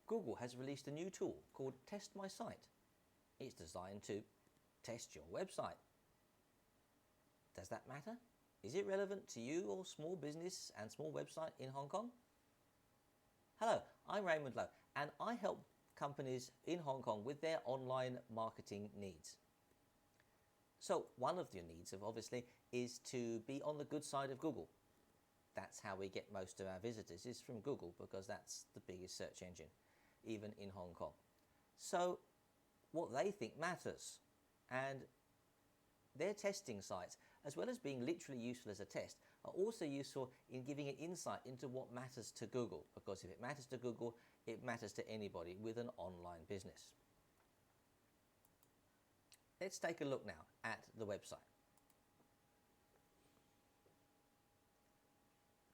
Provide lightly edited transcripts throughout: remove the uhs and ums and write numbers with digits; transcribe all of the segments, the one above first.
Google has released a new tool called Test My Site. It's designed to test your website. Does that matter? Is it relevant to you or small business and small website in Hong Kong? Hello, I'm Raymond Lowe, and I help companies in Hong Kong with their online marketing needs. So one of your needs, obviously, is to be on the good side of Google. That's how we get most of our visitors, is from Google, because that's the biggest search engine, even in Hong Kong. So what they think matters, and their testing sites, as well as being literally useful as a test, are also useful in giving an insight into what matters to Google, because if it matters to Google, it matters to anybody with an online business. Let's take a look now at the website.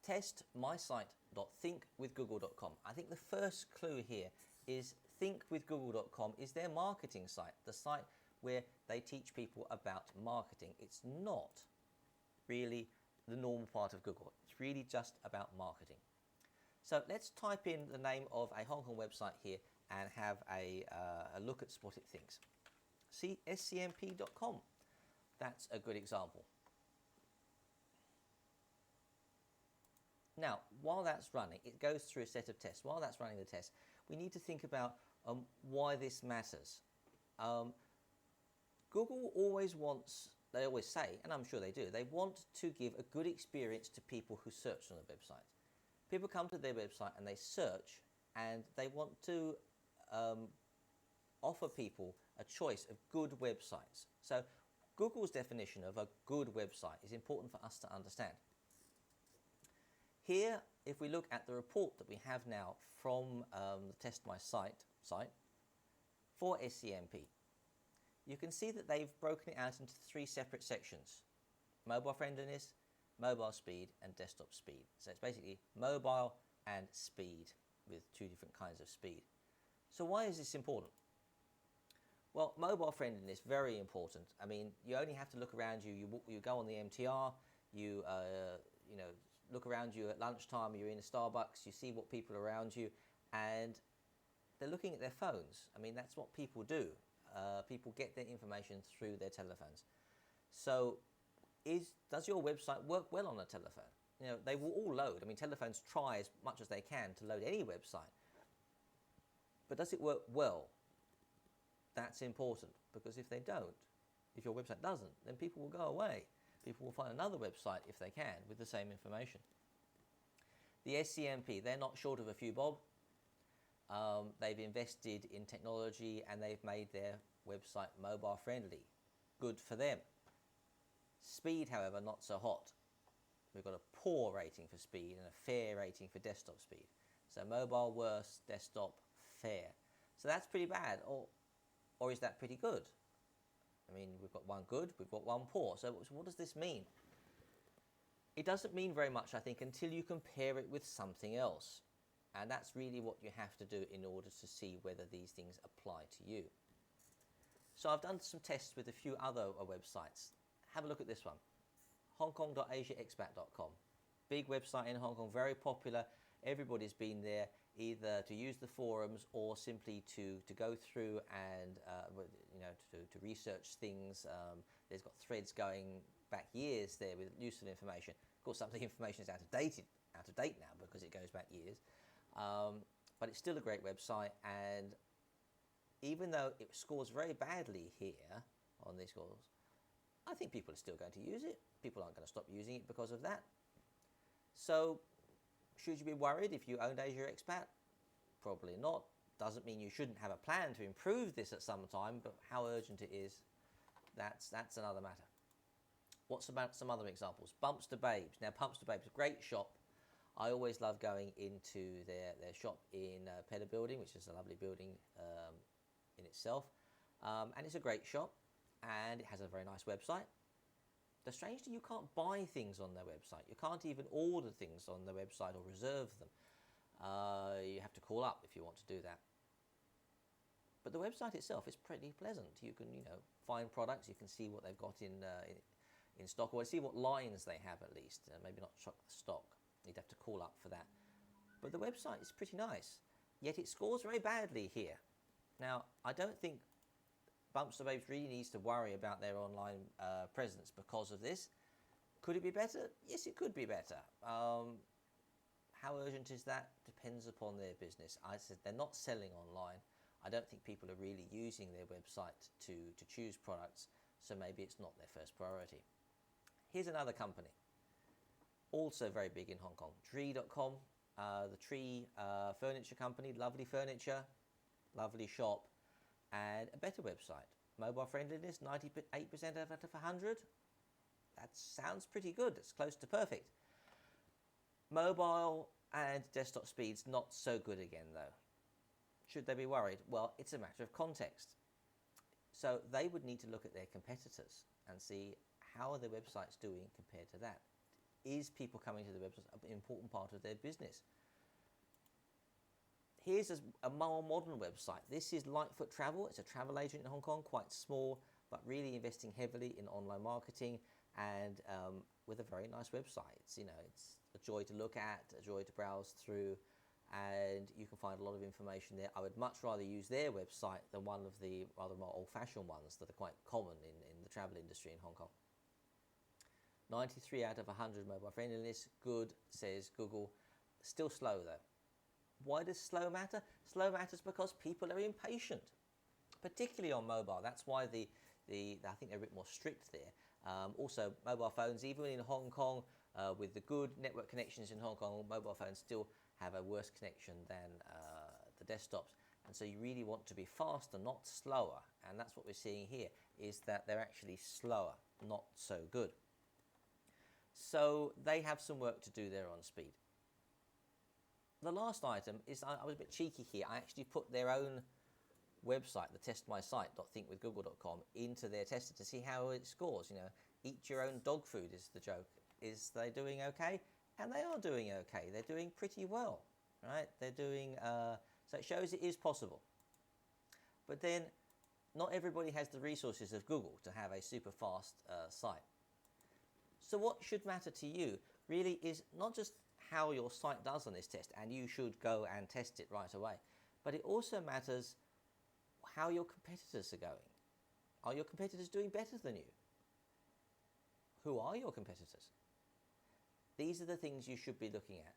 Testmysite.thinkwithgoogle.com. I think the first clue here is thinkwithgoogle.com is their marketing site, the site where they teach people about marketing. It's not really the normal part of Google. It's really just about marketing. So let's type in the name of a Hong Kong website here and have a look at what it thinks. See, scmp.com. That's a good example. Now, while that's running, it goes through a set of tests. While that's running the test, we need to think about why this matters. Google always wants, they always say, and I'm sure they do, they want to give a good experience to people who search on the website. People come to their website and they search, and they want to offer people a choice of good websites. So Google's definition of a good website is important for us to understand. Here, if we look at the report that we have now from the Test My Site for SCMP, you can see that they've broken it out into 3 separate sections: mobile friendliness, mobile speed, and desktop speed. So it's basically mobile and speed with 2 different kinds of speed. So why is this important? Well, mobile friendliness, very important. I mean, you only have to look around you. You go on the MTR, you look around you at lunchtime, you're in a Starbucks, you see what people are around you, and they're looking at their phones. I mean, that's what people do. People get their information through their telephones. So does your website work well on a telephone? You know, they will all load. I mean, telephones try as much as they can to load any website. But does it work well? That's important, because if they don't, if your website doesn't, then people will go away. People will find another website, if they can, with the same information. The SCMP, they're not short of a few bob. They've invested in technology and they've made their website mobile friendly. Good for them. Speed, however, not so hot. We've got a poor rating for speed and a fair rating for desktop speed. So mobile worse, desktop fair. So that's pretty bad, or is that pretty good? I mean, we've got one good, we've got one poor. So what does this mean? It doesn't mean very much, I think, until you compare it with something else. And that's really what you have to do in order to see whether these things apply to you. So I've done some tests with a few other websites. Have a look at this one. HongKong.AsiaExpat.com. Big website in Hong Kong, very popular. Everybody's been there either to use the forums or simply to go through and to research things. There's got threads going back years there with useful information. Of course, some of the information is out of date now because it goes back years. But it's still a great website, and even though it scores very badly here on these scores, I think people are still going to use it. People aren't going to stop using it because of that. So should you be worried if you owned Asia Expat? Probably not. Doesn't mean you shouldn't have a plan to improve this at some time, but how urgent it is, that's another matter. What's about some other examples? Bumps to Babes. Now, Bumps to Babes, a great shop. I always love going into their shop in Pedder Building, which is a lovely building in itself. And it's a great shop, and it has a very nice website. The strange thing, you can't buy things on their website. You can't even order things on their website or reserve them. You have to call up if you want to do that. But the website itself is pretty pleasant. You can, find products. You can see what they've got in stock, or see what lines they have at least. Maybe not stock. You'd have to call up for that. But the website is pretty nice. yet it scores very badly here. Now, I don't think Bumps to Babes really needs to worry about their online presence because of this. Could it be better? Yes, it could be better. How urgent is that? Depends upon their business. I said they're not selling online. I don't think people are really using their website to choose products, so maybe it's not their first priority. Here's another company, also very big in Hong Kong, Tree.com, the Tree furniture company, lovely furniture, lovely shop, and a better website. Mobile friendliness, 98% out of 100. That sounds pretty good. It's close to perfect. Mobile and desktop speeds, not so good again though. Should they be worried? Well, it's a matter of context. So they would need to look at their competitors and see how are their websites doing compared to that. Is people coming to the website an important part of their business? Here's a more modern website. This is Lightfoot Travel. It's a travel agent in Hong Kong, quite small, but really investing heavily in online marketing and with a very nice website. It's a joy to look at, a joy to browse through, and you can find a lot of information there. I would much rather use their website than one of the rather more old-fashioned ones that are quite common in the travel industry in Hong Kong. 93 out of 100 mobile friendliness, good, says Google. Still slow though. Why does slow matter? Slow matters because people are impatient, particularly on mobile. That's why I think they're a bit more strict there. Also, mobile phones, even in Hong Kong, with the good network connections in Hong Kong, mobile phones still have a worse connection than the desktops. And so you really want to be faster, not slower. And that's what we're seeing here, is that they're actually slower, not so good. So they have some work to do there on speed. The last item is, I was a bit cheeky here. I actually put their own website, the testmysite.thinkwithgoogle.com, into their tester to see how it scores. Eat your own dog food is the joke. Is they doing okay? And they are doing okay. They're doing pretty well, right? They're doing, so it shows it is possible. But then not everybody has the resources of Google to have a super fast site. So what should matter to you really is not just how your site does on this test, and you should go and test it right away, but it also matters how your competitors are going. Are your competitors doing better than you? Who are your competitors? These are the things you should be looking at.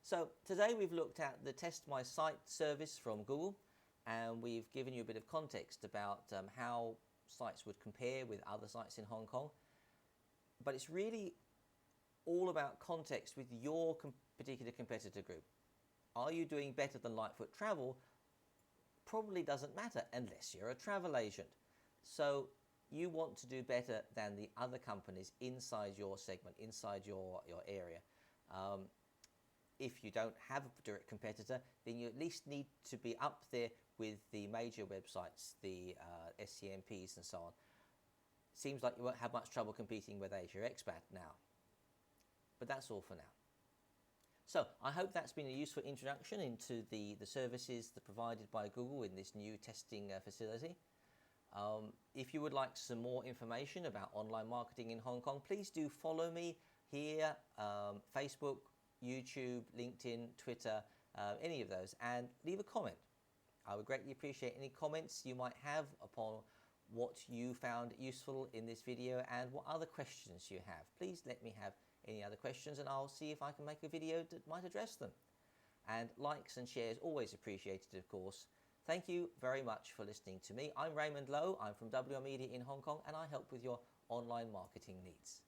So today we've looked at the Test My Site service from Google, and we've given you a bit of context about how sites would compare with other sites in Hong Kong. But it's really all about context with your particular competitor group. Are you doing better than Lightfoot Travel? Probably doesn't matter unless you're a travel agent. So you want to do better than the other companies inside your segment, inside your area. If you don't have a direct competitor, then you at least need to be up there with the major websites, the SCMPs and so on. Seems like you won't have much trouble competing with Asia Expat now. But that's all for now. So I hope that's been a useful introduction into the services that are provided by Google in this new testing facility. If you would like some more information about online marketing in Hong Kong, please do follow me here, Facebook, YouTube, LinkedIn, Twitter, any of those, and leave a comment. I would greatly appreciate any comments you might have upon what you found useful in this video and what other questions you have. Please let me have any other questions and I'll see if I can make a video that might address them. And likes and shares always appreciated, of course. Thank you very much for listening to me. I'm Raymond Lowe. I'm from WR Media in Hong Kong and I help with your online marketing needs.